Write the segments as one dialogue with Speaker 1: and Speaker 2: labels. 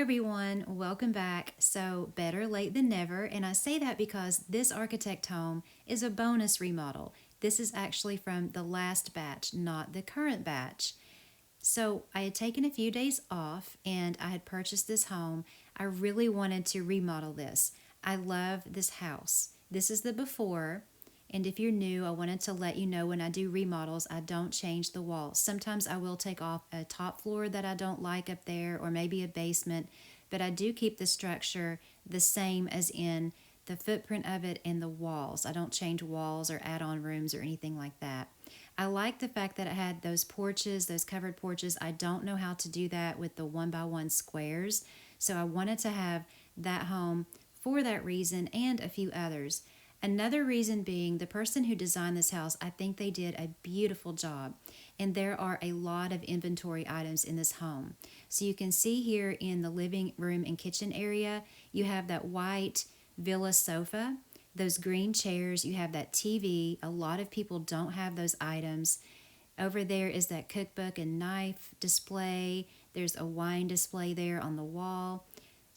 Speaker 1: everyone, welcome back. So, better late than never, and I say that because this architect home is a bonus remodel. This is actually from the last batch, not the current batch. So, I had taken a few days off and I had purchased this home. I really wanted to remodel this. I love this house. This is the before. And if you're new, I wanted to let you know when I do remodels, I don't change the walls. Sometimes I will take off a top floor that I don't like up there or maybe a basement, but I do keep the structure the same as in the footprint of it and the walls. I don't change walls or add on rooms or anything like that. I like the fact that it had those porches, those covered porches. I don't know how to do that with the 1x1 squares, so I wanted to have that home for that reason and a few others. Another reason being the person who designed this house, I think they did a beautiful job. And there are a lot of inventory items in this home. So you can see here in the living room and kitchen area, you have that white villa sofa, those green chairs, you have that TV. A lot of people don't have those items. Over there is that cookbook and knife display. There's a wine display there on the wall.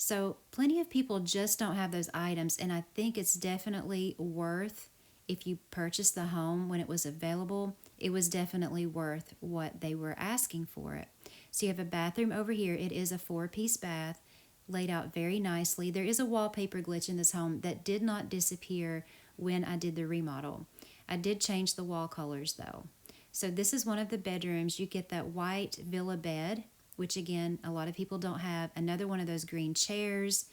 Speaker 1: So plenty of people just don't have those items, and I think it's definitely worth, if you purchased the home when it was available, it was definitely worth what they were asking for it. So you have a bathroom over here. It is a 4-piece bath laid out very nicely. There is a wallpaper glitch in this home that did not disappear when I did the remodel. I did change the wall colors though. So this is one of the bedrooms. You get that white villa bed, which again, a lot of people don't have. Another one of those green chairs.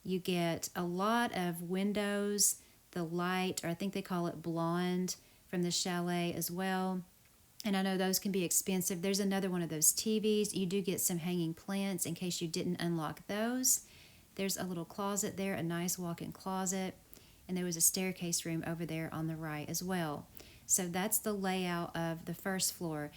Speaker 1: You get a lot of windows, the light, or I think they call it blonde, from the chalet as well. And I know those can be expensive. There's another one of those TVs. You do get some hanging plants in case you didn't unlock those. There's a little closet there, a nice walk-in closet. And there was a staircase room over there on the right as well. So that's the layout of the first floor.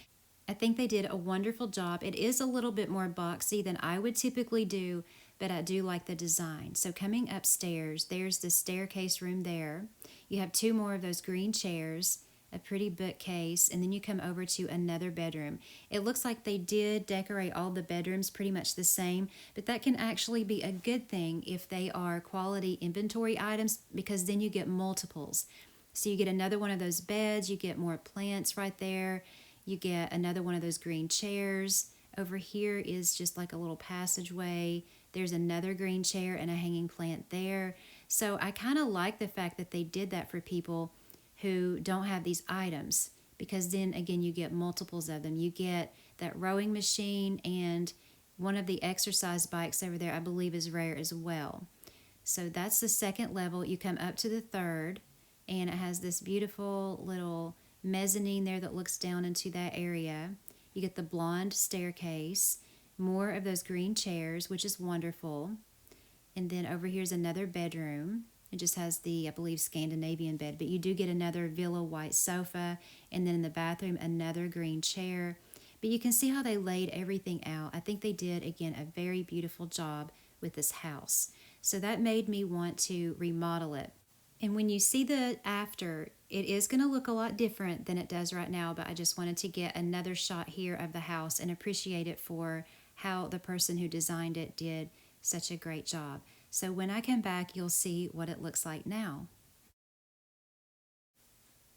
Speaker 1: I think they did a wonderful job. It is a little bit more boxy than I would typically do, but I do like the design. So coming upstairs, there's the staircase room there. You have 2 more of those green chairs, a pretty bookcase, and then you come over to another bedroom. It looks like they did decorate all the bedrooms pretty much the same, but that can actually be a good thing if they are quality inventory items, because then you get multiples. So you get another one of those beds, you get more plants right there. You get another one of those green chairs. Over here is just like a little passageway. There's another green chair and a hanging plant there. So I kind of like the fact that they did that for people who don't have these items, because then again you get multiples of them. You get that rowing machine, and one of the exercise bikes over there I believe is rare as well. So that's the second level. You come up to the third, and it has this beautiful little mezzanine there that looks down into that area. You get the blonde staircase, more of those green chairs, which is wonderful. And then over here's another bedroom. It just has the, I believe, Scandinavian bed, but you do get another villa white sofa, and then in the bathroom, another green chair. But you can see how they laid everything out. I think they did, again, a very beautiful job with this house. So that made me want to remodel it. And when you see the after, it is going to look a lot different than it does right now, but I just wanted to get another shot here of the house and appreciate it for how the person who designed it did such a great job. So when I come back, you'll see what it looks like now.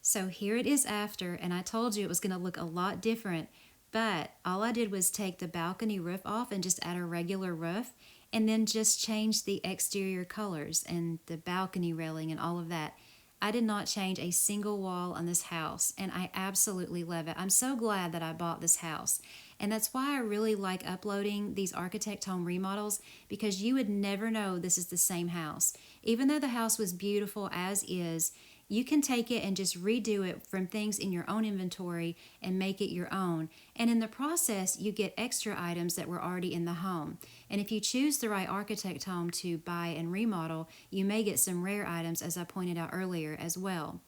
Speaker 1: So here it is after, and I told you it was going to look a lot different, but all I did was take the balcony roof off and just add a regular roof, and then just change the exterior colors and the balcony railing and all of that. I did not change a single wall on this house, and I absolutely love it. I'm so glad that I bought this house. And that's why I really like uploading these architect home remodels, because you would never know this is the same house. Even though the house was beautiful as is, you can take it and just redo it from things in your own inventory and make it your own. And in the process, you get extra items that were already in the home. And if you choose the right architect home to buy and remodel, you may get some rare items, as I pointed out earlier, as well.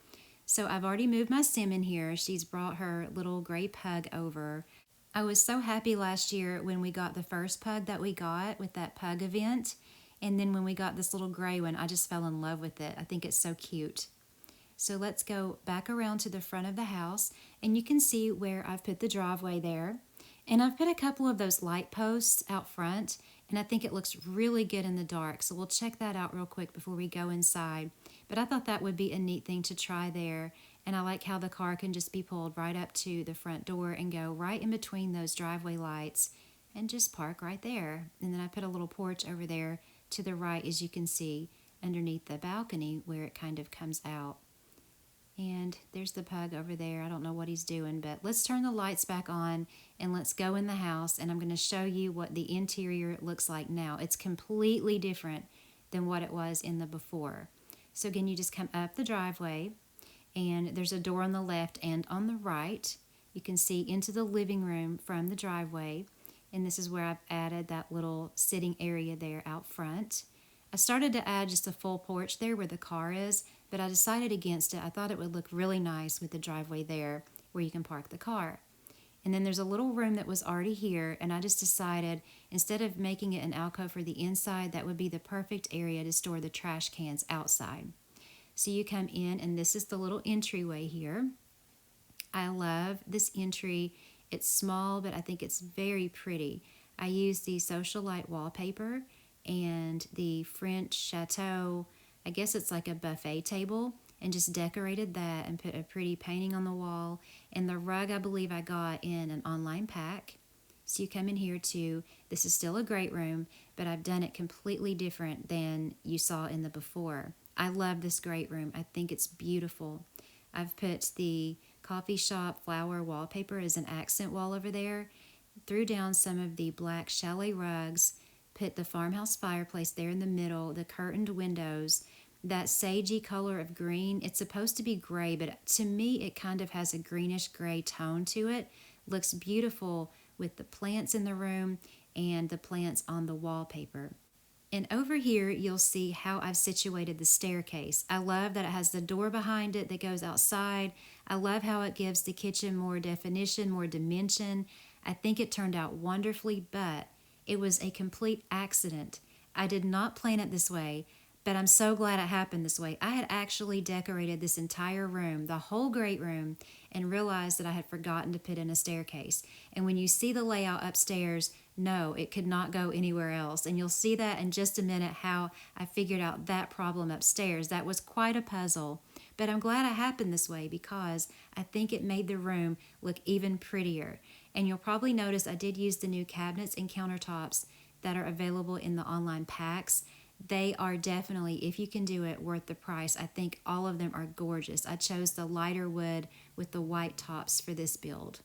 Speaker 1: So I've already moved my sim in here. She's brought her little gray pug over. I was so happy last year when we got the first pug that we got with that pug event. And then when we got this little gray one, I just fell in love with it. I think it's so cute. So let's go back around to the front of the house, and you can see where I've put the driveway there. And I've put a couple of those light posts out front, and I think it looks really good in the dark. So we'll check that out real quick before we go inside. But I thought that would be a neat thing to try there. And I like how the car can just be pulled right up to the front door and go right in between those driveway lights and just park right there. And then I put a little porch over there to the right, as you can see, underneath the balcony where it kind of comes out. And there's the pug over there. I don't know what he's doing, but let's turn the lights back on and let's go in the house, and I'm going to show you what the interior looks like now. It's completely different than what it was in the before. So again, you just come up the driveway, and there's a door on the left and on the right. You can see into the living room from the driveway, and this is where I've added that little sitting area there out front. I started to add just a full porch there where the car is, but I decided against it. I thought it would look really nice with the driveway there where you can park the car. And then there's a little room that was already here, and I just decided instead of making it an alcove for the inside, that would be the perfect area to store the trash cans outside. So you come in, and this is the little entryway here. I love this entry. It's small, but I think it's very pretty. I used the socialite wallpaper and the French chateau, I guess it's like a buffet table, and just decorated that and put a pretty painting on the wall. And the rug, I believe I got in an online pack. So you come in here too. This is still a great room, but I've done it completely different than you saw in the before. I love this great room. I think it's beautiful. I've put the coffee shop flower wallpaper as an accent wall over there, threw down some of the black chalet rugs, put the farmhouse fireplace there in the middle, the curtained windows, that sagey color of green. It's supposed to be gray, but to me it kind of has a greenish gray tone to it. Looks beautiful with the plants in the room and the plants on the wallpaper. And over here you'll see how I've situated the staircase. I love that it has the door behind it that goes outside. I love how it gives the kitchen more definition, more dimension. I think it turned out wonderfully, but it was a complete accident. I did not plan it this way, but I'm so glad it happened this way. I had actually decorated this entire room, the whole great room, and realized that I had forgotten to put in a staircase. And when you see the layout upstairs, no, it could not go anywhere else. And you'll see that in just a minute how I figured out that problem upstairs. That was quite a puzzle. But I'm glad it happened this way because I think it made the room look even prettier. And you'll probably notice I did use the new cabinets and countertops that are available in the online packs. They are definitely, if you can do it, worth the price. I think all of them are gorgeous. I chose the lighter wood with the white tops for this build.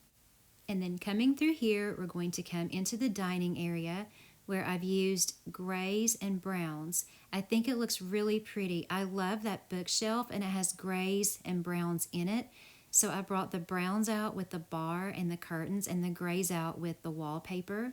Speaker 1: And then coming through here, we're going to come into the dining area where I've used grays and browns. I think it looks really pretty. I love that bookshelf, and it has grays and browns in it. So I brought the browns out with the bar and the curtains and the grays out with the wallpaper.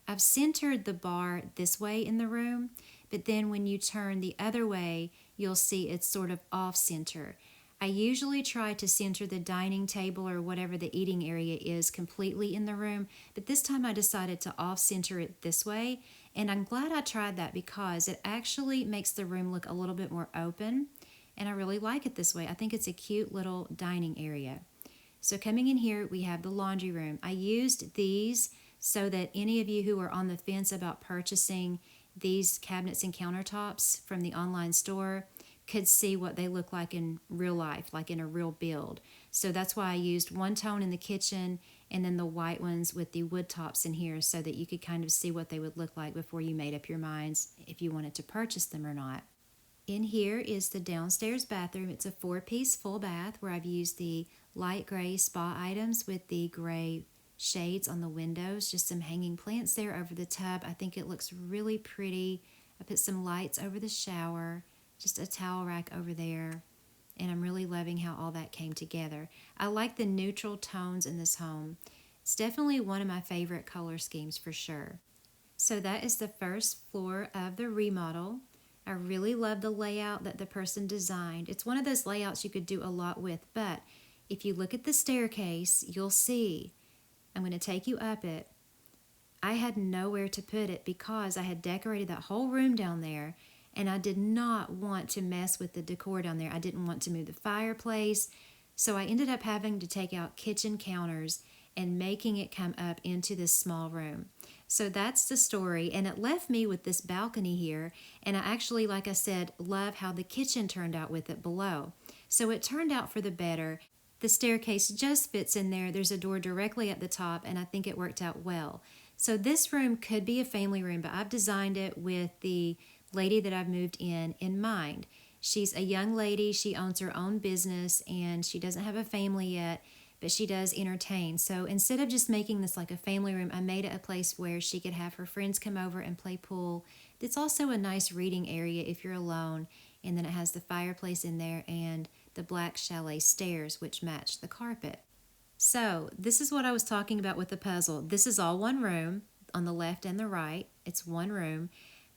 Speaker 1: I've centered the bar this way in the room, but then when you turn the other way, you'll see it's sort of off center. I usually try to center the dining table or whatever the eating area is completely in the room, but this time I decided to off center it this way, and I'm glad I tried that because it actually makes the room look a little bit more open, and I really like it this way. I think it's a cute little dining area. So coming in here, we have the laundry room. I used these so that any of you who are on the fence about purchasing these cabinets and countertops from the online store could see what they look like in real life, like in a real build. So that's why I used one tone in the kitchen and then the white ones with the wood tops in here so that you could kind of see what they would look like before you made up your minds if you wanted to purchase them or not. In here is the downstairs bathroom. It's a 4-piece full bath where I've used the light gray spa items with the gray shades on the windows, just some hanging plants there over the tub. I think it looks really pretty. I put some lights over the shower, just a towel rack over there, and I'm really loving how all that came together. I like the neutral tones in this home. It's definitely one of my favorite color schemes for sure. So that is the first floor of the remodel. I really love the layout that the person designed. It's one of those layouts you could do a lot with, but if you look at the staircase, you'll see. I'm going to take you up it. I had nowhere to put it because I had decorated that whole room down there, and I did not want to mess with the decor down there. I didn't want to move the fireplace, so I ended up having to take out kitchen counters and making it come up into this small room. So that's the story, and it left me with this balcony here, and I actually, like I said, love how the kitchen turned out with it below. So it turned out for the better. The staircase just fits in there. There's a door directly at the top, and I think it worked out well. So this room could be a family room, but I've designed it with the lady that I've moved in mind. She's a young lady. She owns her own business, and she doesn't have a family yet, but she does entertain. So instead of just making this like a family room, I made it a place where she could have her friends come over and play pool. It's also a nice reading area if you're alone, and then it has the fireplace in there and the black chalet stairs, which match the carpet. So this is what I was talking about with the puzzle. This is all one room on the left and the right. It's one room.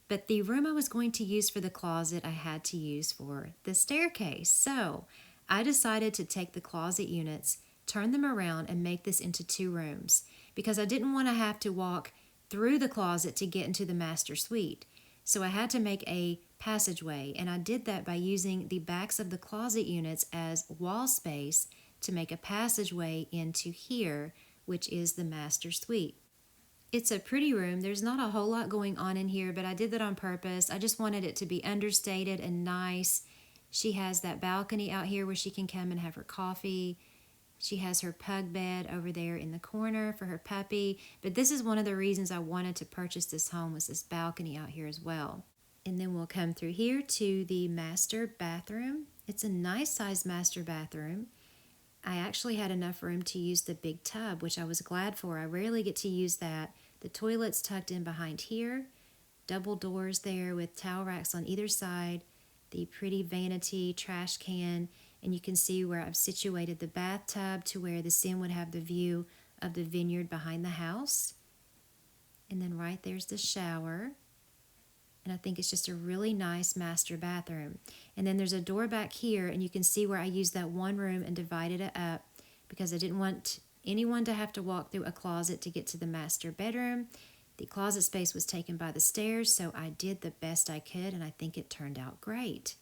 Speaker 1: But the room I was going to use for the closet, I had to use for the staircase. So I decided to take the closet units, turn them around, and make this into 2 rooms because I didn't want to have to walk through the closet to get into the master suite. So I had to make a passageway, and I did that by using the backs of the closet units as wall space to make a passageway into here, which is the master suite. It's a pretty room. There's not a whole lot going on in here, but I did that on purpose. I just wanted it to be understated and nice. She has that balcony out here where she can come and have her coffee. She has her pug bed over there in the corner for her puppy. But this is one of the reasons I wanted to purchase this home was this balcony out here as well. And then we'll come through here to the master bathroom. It's a nice sized master bathroom. I actually had enough room to use the big tub, which I was glad for. I rarely get to use that. The toilet's tucked in behind here. Double doors there with towel racks on either side. The pretty vanity trash can. And you can see where I've situated the bathtub to where the sim would have the view of the vineyard behind the house. And then right there's the shower. And I think it's just a really nice master bathroom. And then there's a door back here, and you can see where I used that one room and divided it up because I didn't want anyone to have to walk through a closet to get to the master bedroom. The closet space was taken by the stairs, so I did the best I could, and I think it turned out great.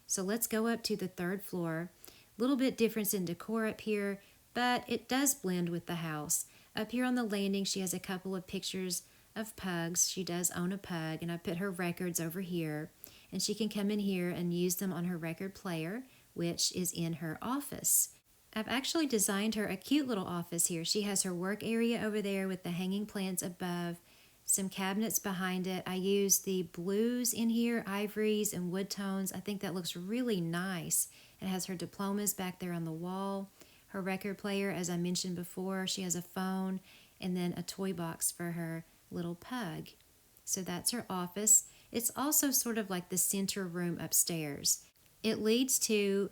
Speaker 1: So let's go up to the 3rd floor. A little bit difference in decor up here, but it does blend with the house. Up here on the landing, she has a couple of pictures of pugs. She does own a pug, and I put her records over here, and she can come in here and use them on her record player, which is in her office. I've actually designed her a cute little office here. She has her work area over there with the hanging plants above, some cabinets behind it. I use the blues in here, ivories and wood tones. I think that looks really nice. It has her diplomas back there on the wall, her record player, as I mentioned before. She has a phone, and then a toy box for her little pug. So that's her office. It's also sort of like the center room upstairs. It leads to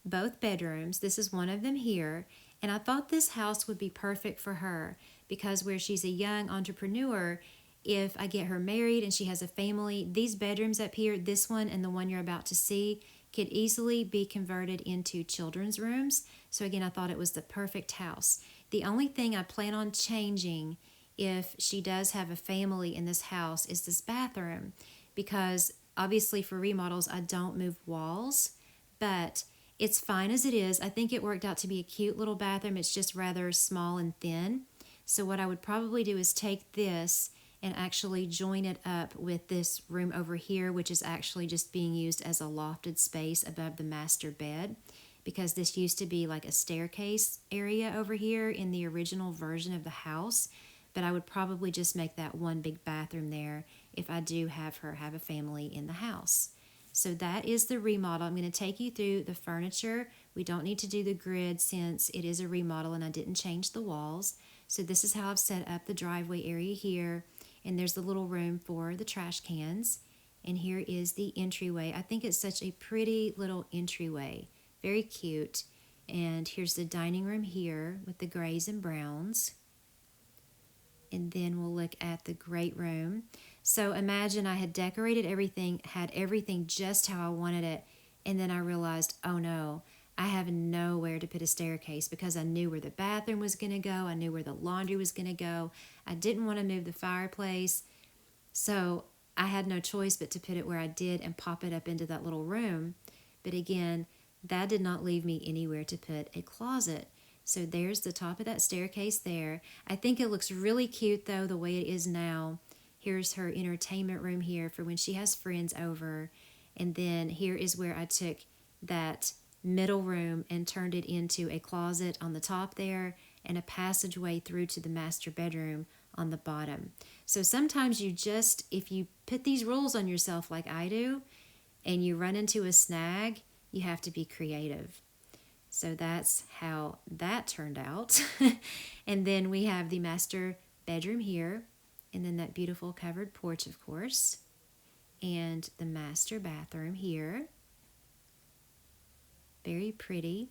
Speaker 1: both bedrooms. This is one of them here. And I thought this house would be perfect for her because where she's a young entrepreneur, if I get her married and she has a family, these bedrooms up here, this one and the one you're about to see, could easily be converted into children's rooms. So again, I thought it was the perfect house. The only thing I plan on changing if she does have a family in this house is this bathroom, because obviously for remodels I don't move walls, but it's fine as it is. I think it worked out to be a cute little bathroom. It's just rather small and thin. So what I would probably do is take this and actually join it up with this room over here, which is actually just being used as a lofted space above the master bed, because this used to be like a staircase area over here in the original version of the house. But I would probably just make that one big bathroom there if I do have her have a family in the house. So that is the remodel. I'm going to take you through the furniture. We don't need to do the grid since it is a remodel and I didn't change the walls. So this is how I've set up the driveway area here. And there's the little room for the trash cans. And here is the entryway. I think it's such a pretty little entryway. Very cute. And here's the dining room here with the grays and browns. And then we'll look at the great room. So imagine I had decorated everything, had everything just how I wanted it, and then I realized, oh no, I have nowhere to put a staircase because I knew where the bathroom was going to go. I knew where the laundry was going to go. I didn't want to move the fireplace. So I had no choice but to put it where I did and pop it up into that little room. But again, that did not leave me anywhere to put a closet. So there's the top of that staircase there. I think it looks really cute though, the way it is now. Here's her entertainment room here for when she has friends over. And then here is where I took that middle room and turned it into a closet on the top there and a passageway through to the master bedroom on the bottom. So sometimes you just, if you put these rules on yourself like I do, and you run into a snag, you have to be creative. So that's how that turned out. And then we have the master bedroom here, and then that beautiful covered porch, of course, and the master bathroom here. Very pretty.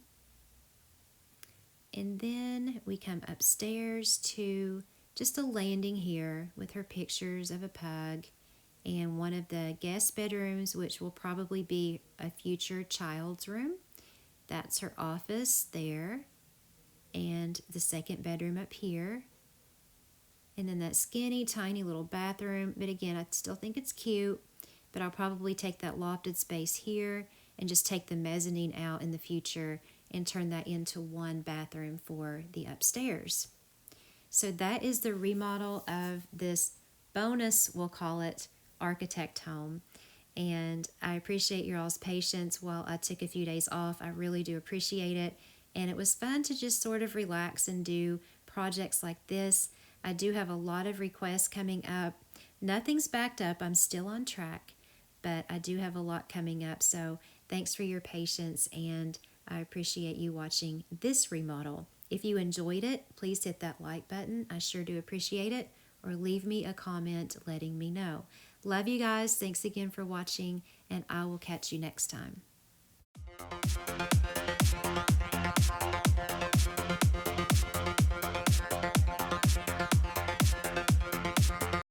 Speaker 1: And then we come upstairs to just a landing here with her pictures of a pug and one of the guest bedrooms, which will probably be a future child's room. That's her office there, and the second bedroom up here. And then that skinny, tiny little bathroom. But again, I still think it's cute, but I'll probably take that lofted space here and just take the mezzanine out in the future and turn that into one bathroom for the upstairs. So that is the remodel of this bonus, we'll call it, architect home. And I appreciate your all's patience while I took a few days off. I really do appreciate it. And it was fun to just sort of relax and do projects like this. I do have a lot of requests coming up. Nothing's backed up. I'm still on track, but I do have a lot coming up. So thanks for your patience, and I appreciate you watching this remodel. If you enjoyed it, please hit that like button. I sure do appreciate it. Or leave me a comment letting me know. Love you guys. Thanks again for watching, and I will catch you next time.